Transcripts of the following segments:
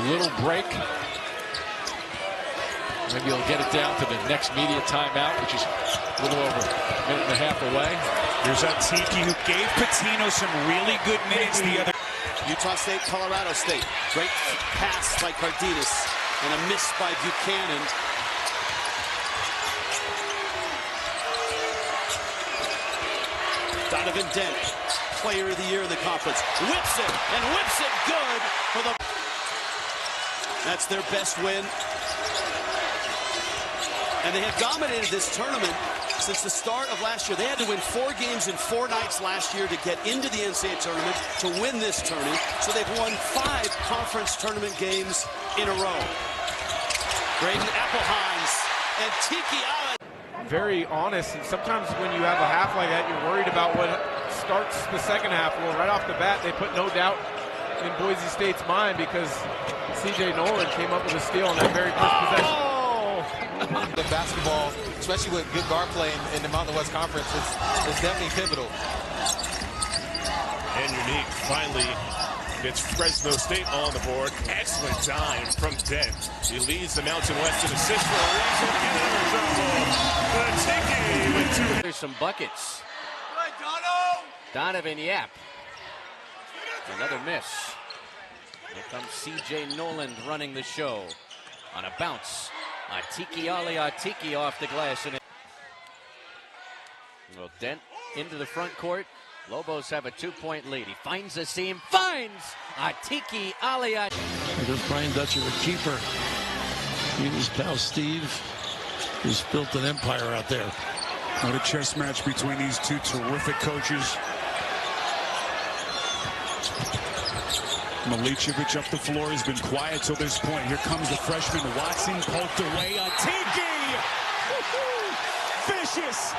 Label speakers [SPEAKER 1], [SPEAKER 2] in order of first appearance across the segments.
[SPEAKER 1] little break. Maybe he'll get it down to the next media timeout, which is a little over a minute and a half away.
[SPEAKER 2] Here's Atiki, who gave Pitino some really good minutes the other.
[SPEAKER 3] Utah State, Colorado State. Great pass by Cardenas and a miss by Buchanan. Donovan Dent, player of the year in the conference, whips it good for the. That's their best win. And they have dominated this tournament since the start of last year. They had to win 4 games in 4 nights last year to get into the NCAA tournament to win this tournament. So they've won 5 conference tournament games in a row. Braden Applehines and Tiki Allen.
[SPEAKER 4] Very honest, and sometimes when you have a half like that, you're worried about what starts the second half. Well, right off the bat, they put no doubt in Boise State's mind because C.J. Nolan came up with a steal on that very first possession.
[SPEAKER 5] The basketball, especially with good guard play in the Mountain West Conference, is definitely pivotal.
[SPEAKER 6] And Unique finally gets Fresno State on the board. Excellent time from Dent. He leads the Mountain West in assists for a reason.
[SPEAKER 7] There's some buckets. Donovan Yap. Another miss. Here comes C.J. Noland running the show. On a bounce. Atiki off the glass. And well, Dent into the front court. Lobos have a 2-point lead. He finds the seam. Finds Atiki Aliat.
[SPEAKER 8] There's Brian Dutcher, the keeper. He and his pal Steve has built an empire out there.
[SPEAKER 2] What a chess match between these two terrific coaches. Milicevic up the floor has been quiet till this point. Here comes the freshman Watson, poked away. Atiki! Vicious!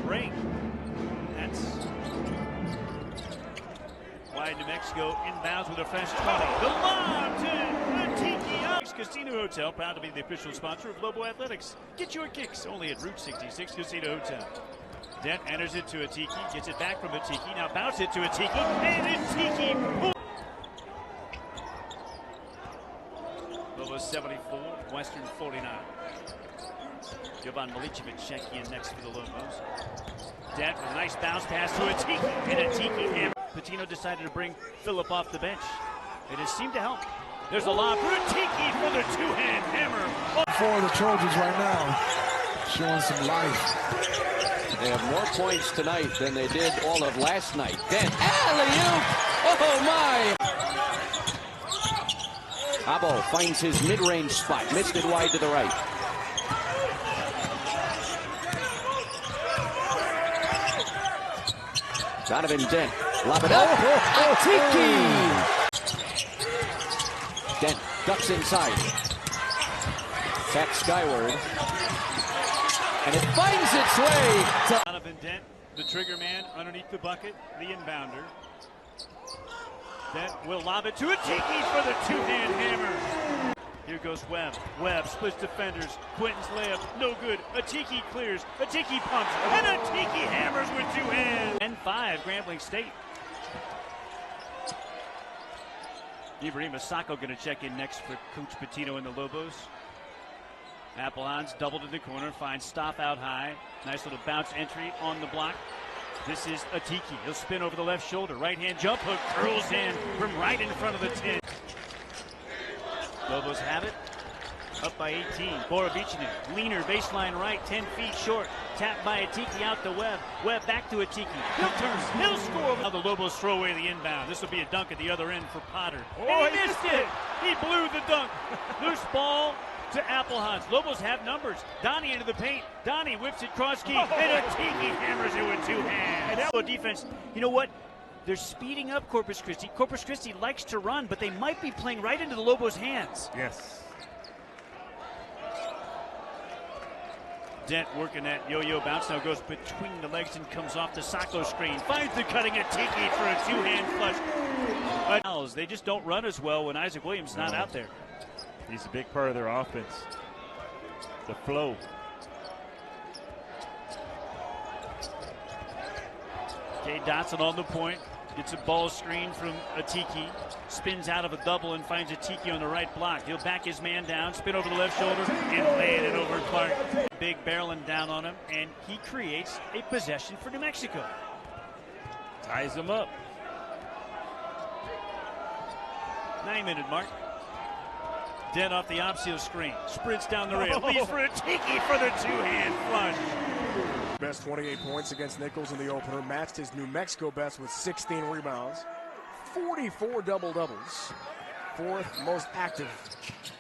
[SPEAKER 9] Break. That's wide New Mexico inbounds with a fresh 20. The lob to Atiki. Casino Hotel, proud to be the official sponsor of Lobo Athletics. Get your kicks only at Route 66 Casino Hotel. Dent enters it to Atiki, gets it back from Atiki, now bounce it to Atiki, and Atiki. Lobos 74, Western 49. Jovan Milicevic checking in next for the Lobos. Dent with a nice bounce pass to Atiki, and Atiki hammer. Pitino decided to bring Phillip off the bench. It has seemed to help. There's a lob for Atiki for the 2-hand hammer.
[SPEAKER 8] For the Trojans right now, showing some life.
[SPEAKER 7] They have more points tonight than they did all of last night. Dent, alley-oop! Oh my! Abo finds his mid-range spot. Missed it wide to the right. Donovan Dent, lob it up. Atiki! Dent ducks inside. Tap skyward. And it finds its way to
[SPEAKER 9] Donovan Dent, the trigger man underneath the bucket, the inbounder. Dent will lob it to Atiki for the 2-hand hammer. Here goes Webb. Webb splits defenders. Quinton's layup, no good. Atiki clears. Atiki pumps. And Atiki hammers with 2 hands. And 5, Grambling State. Ibrahim Asako going to check in next for Coach Pitino and the Lobos. Applehines doubled in the corner, finds stop out high. Nice little bounce entry on the block. This is Atiki. He'll spin over the left shoulder. Right hand jump hook curls in from right in front of the 10. Lobos have it. Up by 18. Borovicinu. Leaner baseline right. 10 feet short. Tapped by Atiki out to Webb. Webb back to Atiki. He'll turn. He'll score. Now the Lobos throw away the inbound. This will be a dunk at the other end for Potter. Oh, he missed it. He blew the dunk. Loose ball to Applehines. Lobos have numbers. Donnie into the paint. Donnie whips it cross key. And Atiki hammers it with 2 hands. And that defense, you know what? They're speeding up Corpus Christi. Corpus Christi likes to run, but they might be playing right into the Lobos' hands.
[SPEAKER 2] Yes.
[SPEAKER 9] Dent working that yo-yo bounce. Now goes between the legs and comes off the Sacco screen. Finds the cutting Atiki for a 2-hand flush. They just don't run as well when Isaac Williams is not out there.
[SPEAKER 10] He's a big part of their offense. The flow.
[SPEAKER 9] Jay Dotson on the point. Gets a ball screen from Atiki. Spins out of a double and finds Atiki on the right block. He'll back his man down, spin over the left shoulder, and lay it over Clark. Big barreling down on him, and he creates a possession for New Mexico.
[SPEAKER 6] Ties him up.
[SPEAKER 9] 9-minute mark. Dead off the Opsio screen. Sprints down the rail. Leaves for Atiki for the two-hand flush.
[SPEAKER 10] Best 28 points against Nichols in the opener. Matched his New Mexico best with 16 rebounds. 44 double-doubles. Fourth most active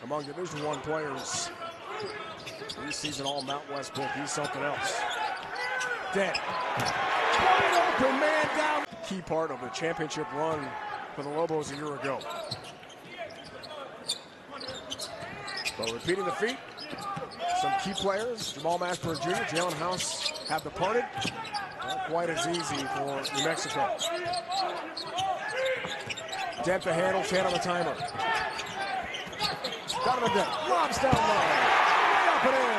[SPEAKER 10] among Division I players. Preseason All-Mountain West pick. He's something else. Dead. Open man down. Key part of the championship run for the Lobos a year ago. But repeating the feat, some key players, Jamal Mashburn Jr., Jalen House have departed. Not quite as easy for New Mexico. Dent the handle, 10 on the timer. Donovan Dent, lobs down low. Way up and in.